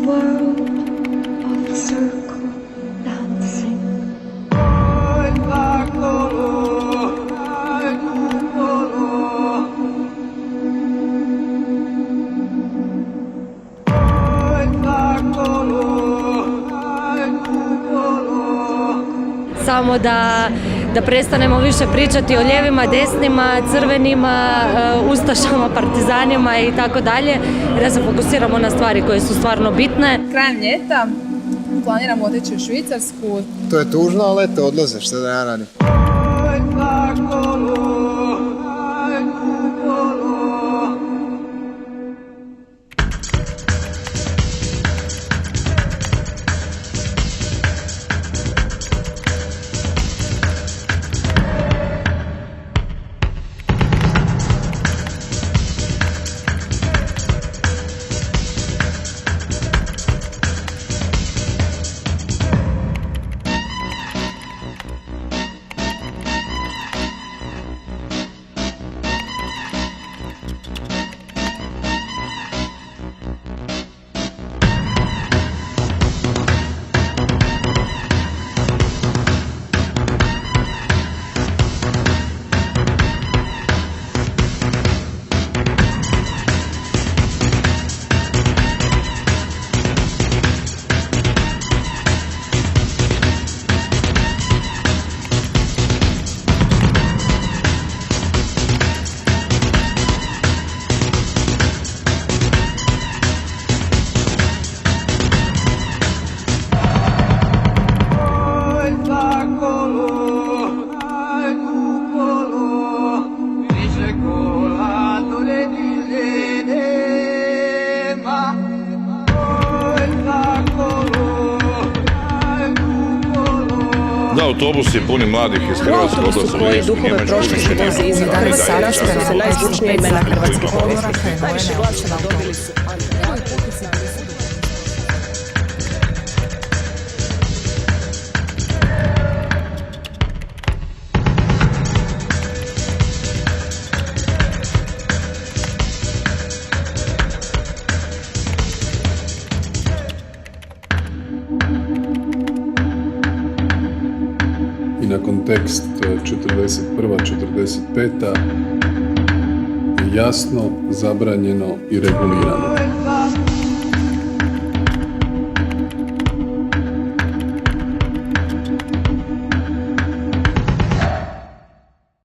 world of the circle dancing. Samo da prestanemo više pričati o lijevima, desnima, crvenima, ustašama, partizanima i tako dalje, i da se fokusiramo na stvari koje su stvarno bitne. Krajem ljeta planiramo otići u Švicarsku. To je tužno, ali eto, odlaze, što da ja radim. Da, autobusi puni mladih iz Hrvatske odlaze u Irsku, Njemačku, više vozi iz Sarajevo su najzvučnija imena hrvatskih povjesnika. Najviše glasova dobili su. I na kontekst 41. 45. je jasno, zabranjeno i regulirano.